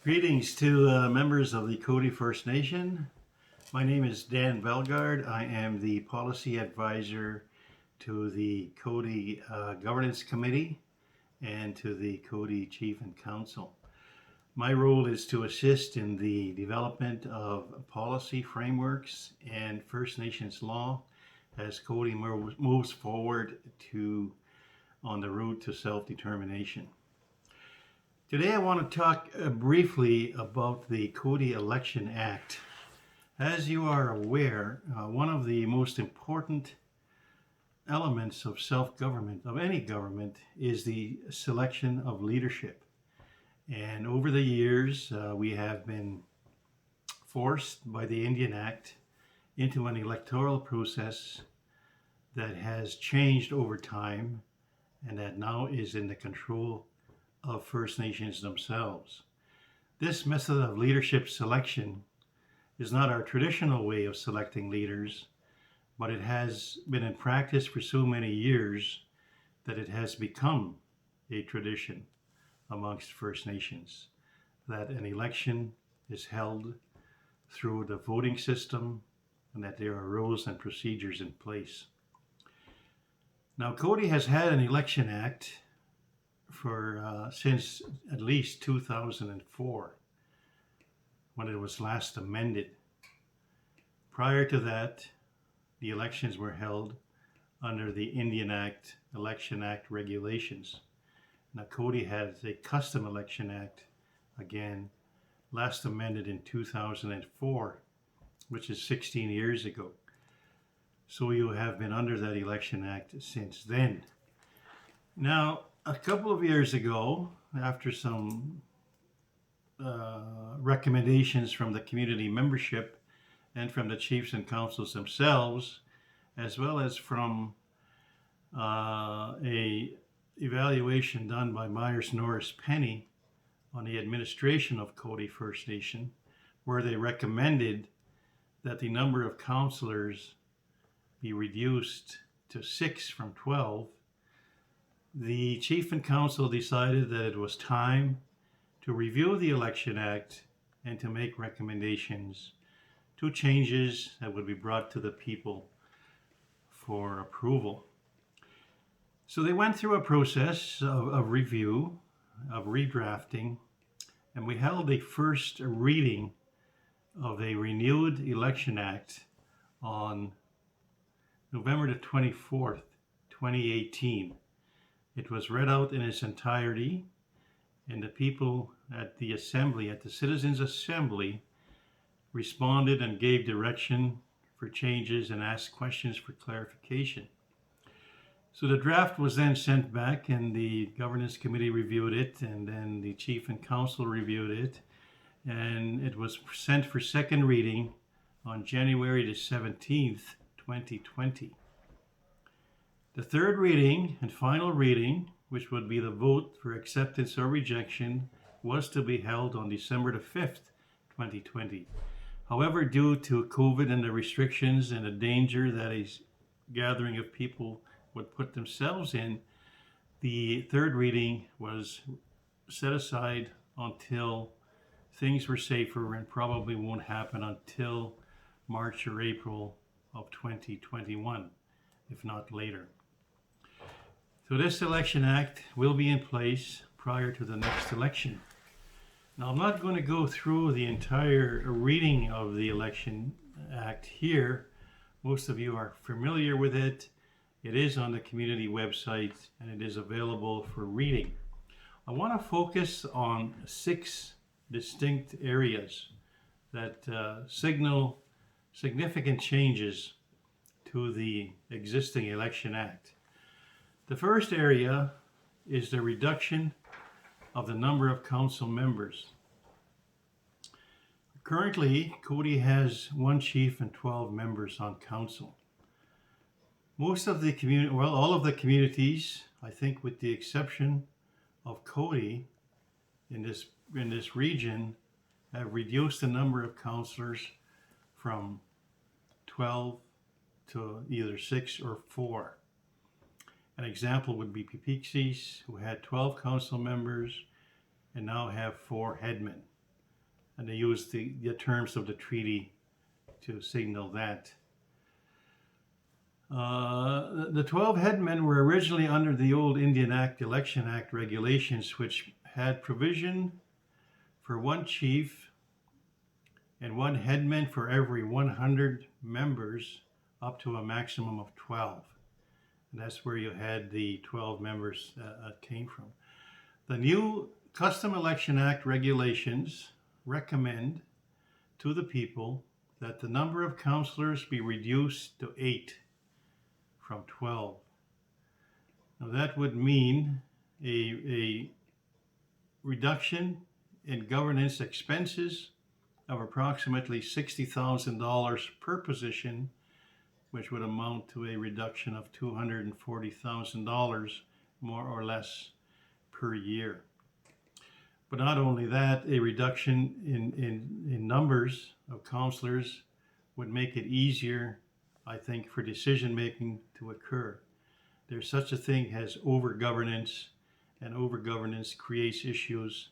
Greetings to members of the Cote First Nation. My name is Dan Belgard. I am the policy advisor to the Cote Governance Committee and to the Cote Chief and Council. My role is to assist in the development of policy frameworks and First Nations law as Cote moves forward on the road to self-determination. Today I want to talk briefly about the Cote Election Act. As you are aware, one of the most important elements of self-government, of any government, is the selection of leadership. And over the years, we have been forced by the Indian Act into an electoral process that has changed over time and that now is in the control of First Nations themselves. This method of leadership selection is not our traditional way of selecting leaders, but it has been in practice for so many years that it has become a tradition amongst First Nations, that an election is held through the voting system and that there are rules and procedures in place. Now, Cote has had an election act since at least 2004, when it was last amended. Prior to that, the elections were held under the Indian Act, Election Act regulations. Now, Cote has a Custom Election Act, again, last amended in 2004, which is 16 years ago. So you have been under that Election Act since then. Now, a couple of years ago, after some recommendations from the community membership and from the chiefs and councils themselves, as well as from a evaluation done by Myers Norris Penny on the administration of Cote First Nation, where they recommended that the number of councillors be reduced to 6 from 12, the Chief and Council decided that it was time to review the Election Act and to make recommendations to changes that would be brought to the people for approval. So they went through a process of review, of redrafting, and we held a first reading of a renewed Election Act on November the 24th, 2018. It was read out in its entirety, and the people at the assembly, at the Citizens' Assembly, responded and gave direction for changes and asked questions for clarification. So the draft was then sent back, and the Governance Committee reviewed it, and then the Chief and Council reviewed it, and it was sent for second reading on January the 17th, 2020. The third reading and final reading, which would be the vote for acceptance or rejection, was to be held on December the 5th, 2020. However, due to COVID and the restrictions and the danger that a gathering of people would put themselves in, the third reading was set aside until things were safer and probably won't happen until March or April of 2021, if not later. So this Election Act will be in place prior to the next election. Now, I'm not going to go through the entire reading of the Election Act here. Most of you are familiar with it. It is on the community website and it is available for reading. I want to focus on 6 distinct areas that signal significant changes to the existing Election Act. The first area is the reduction of the number of council members. Currently, Cote has 1 chief and 12 members on council. Most of the all of the communities, I think with the exception of Cote in this region, have reduced the number of councillors from 12 to either 6 or 4. An example would be Pipixies, who had 12 council members and now have 4 headmen. and they used the terms of the treaty to signal that. The 12 headmen were originally under the old Indian Election Act regulations, which had provision for one chief and one headman for every 100 members, up to a maximum of 12. And that's where you had the 12 members came from. The new Custom Election Act regulations recommend to the people that the number of councillors be reduced to 8 from 12. Now that would mean a reduction in governance expenses of approximately $60,000 per position, which would amount to a reduction of $240,000 more or less per year. But not only that, a reduction in numbers of councillors would make it easier, I think, for decision making to occur. There's such a thing as over-governance, and over-governance creates issues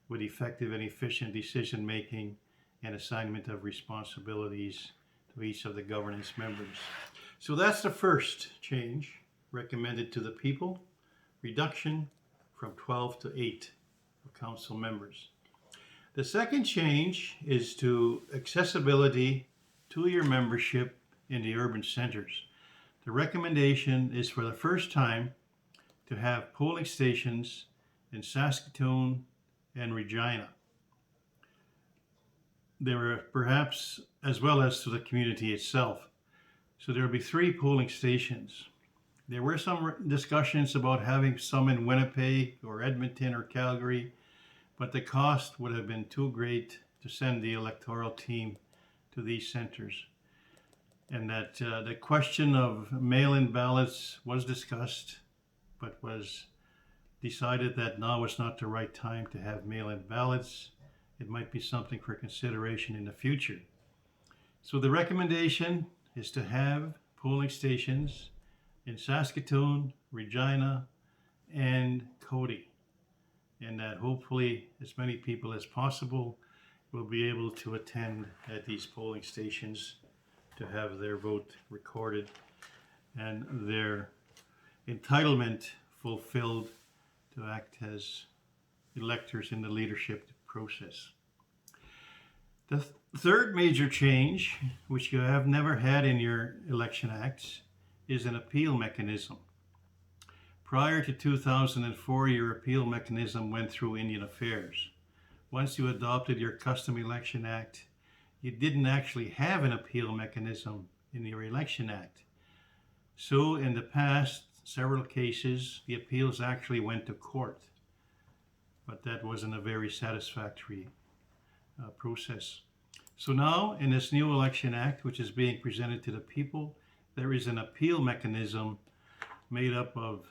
with effective and efficient decision making and assignment of responsibilities to each of the governance members. So that's the first change recommended to the people, reduction from 12 to 8 of council members. The second change is to accessibility to your membership in the urban centers. The recommendation is for the first time to have polling stations in Saskatoon and Regina. There are perhaps, as well as to the community itself. So there will be 3 polling stations. There were some discussions about having some in Winnipeg or Edmonton or Calgary, but the cost would have been too great to send the electoral team to these centers. And that the question of mail-in ballots was discussed, but was decided that now is not the right time to have mail-in ballots. It might be something for consideration in the future. So the recommendation is to have polling stations in Saskatoon, Regina, and Cote, and that hopefully as many people as possible will be able to attend at these polling stations to have their vote recorded and their entitlement fulfilled to act as electors in the leadership process. The third major change, which you have never had in your election acts, is an appeal mechanism. Prior to 2004, your appeal mechanism went through Indian Affairs. Once you adopted your Custom Election Act, you didn't actually have an appeal mechanism in your Election Act. So in the past, several cases, the appeals actually went to court, but that wasn't a very satisfactory process. So now in this new Election Act, which is being presented to the people, there is an appeal mechanism made up of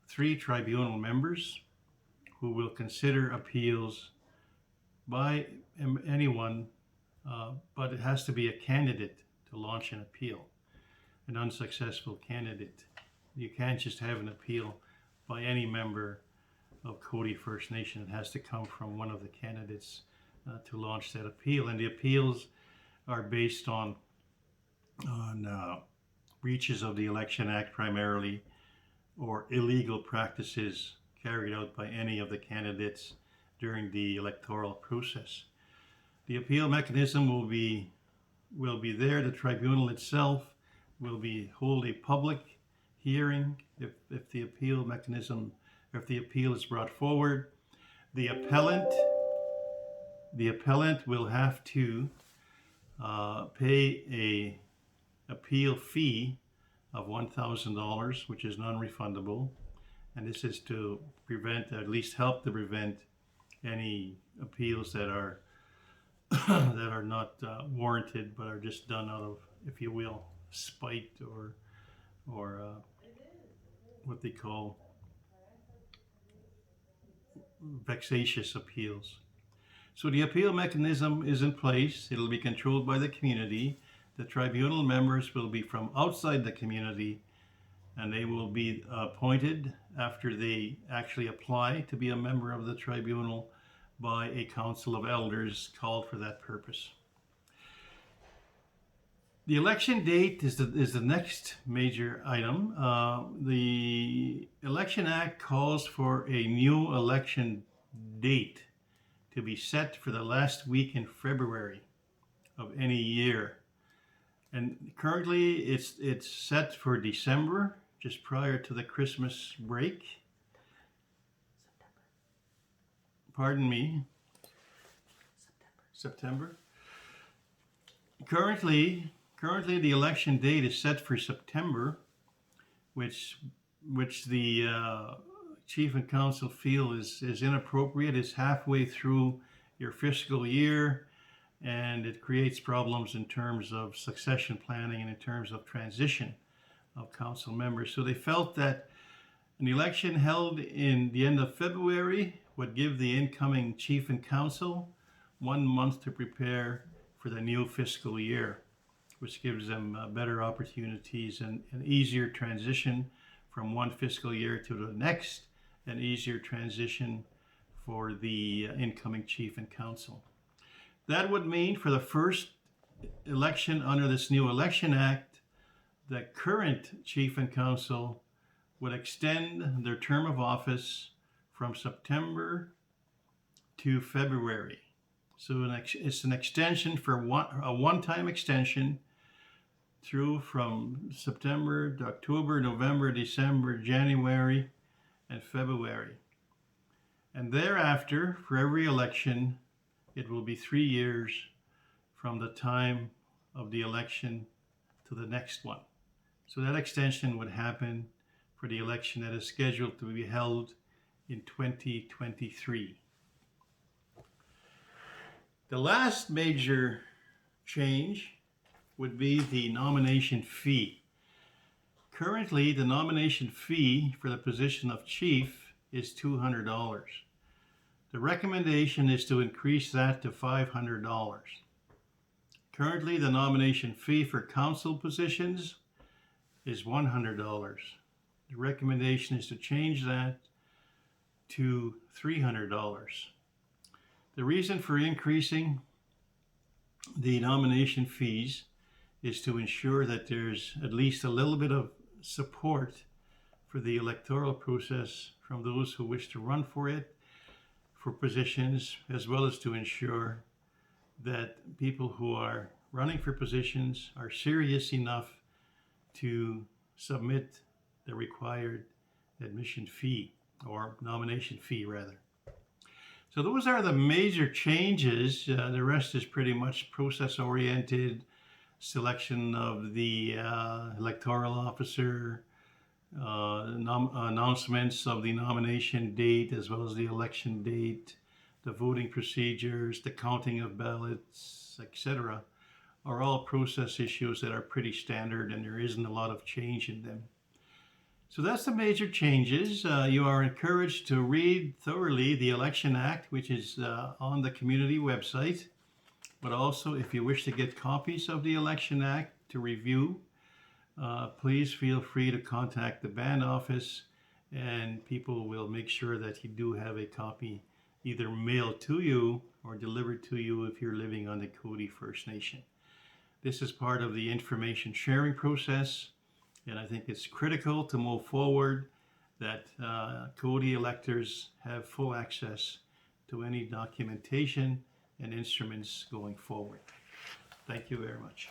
3 tribunal members who will consider appeals by anyone, but it has to be a candidate to launch an appeal, an unsuccessful candidate. You can't just have an appeal by any member of Cote First Nation. It has to come from one of the candidates to launch that appeal. And the appeals are based on breaches of the Election Act primarily, or illegal practices carried out by any of the candidates during the electoral process. The appeal mechanism will be there. The tribunal itself will hold a public hearing if the appeal mechanism, if the appeal is brought forward. The appellant will have to pay a appeal fee of $1,000, which is non-refundable, and this is to prevent, at least help to prevent, any appeals that are that are not warranted, but are just done out of, if you will, spite or what they call vexatious appeals. So the appeal mechanism is in place. It'll be controlled by the community. The tribunal members will be from outside the community, and they will be appointed after they actually apply to be a member of the tribunal by a council of elders called for that purpose. The election date is the next major item. The Election Act calls for a new election date to be set for the last week in February of any year. And currently it's set for December, just prior to the Christmas break. Pardon me. September. Currently the election date is set for September, which the Chief and Council feel is inappropriate. It's halfway through your fiscal year, and it creates problems in terms of succession planning and in terms of transition of council members. So they felt that an election held in the end of February would give the incoming Chief and Council 1 month to prepare for the new fiscal year, which gives them better opportunities and an easier transition from one fiscal year to the next, an easier transition for the incoming Chief and Council. That would mean for the first election under this new Election Act, the current Chief and Council would extend their term of office from September to February. So it's an extension for a one-time extension through from September to October, November, December, January, and February. And thereafter, for every election, it will be 3 years from the time of the election to the next one. So that extension would happen for the election that is scheduled to be held in 2023. The last major change would be the nomination fee. Currently, the nomination fee for the position of chief is $200. The recommendation is to increase that to $500. Currently, the nomination fee for council positions is $100. The recommendation is to change that to $300. The reason for increasing the nomination fees is to ensure that there's at least a little bit of support for the electoral process from those who wish to run for it, for positions, as well as to ensure that people who are running for positions are serious enough to submit the required admission fee, or nomination fee rather. So those are the major changes. The rest is pretty much process-oriented, selection of the electoral officer, announcements of the nomination date as well as the election date, the voting procedures, the counting of ballots, etc. are all process issues that are pretty standard, and there isn't a lot of change in them. So that's the major changes. You are encouraged to read thoroughly the Election Act, which is on the community website. But also, if you wish to get copies of the Election Act to review, please feel free to contact the band office, and people will make sure that you do have a copy either mailed to you or delivered to you if you're living on the Cote First Nation. This is part of the information sharing process, and I think it's critical to move forward that Cote electors have full access to any documentation and instruments going forward. Thank you very much.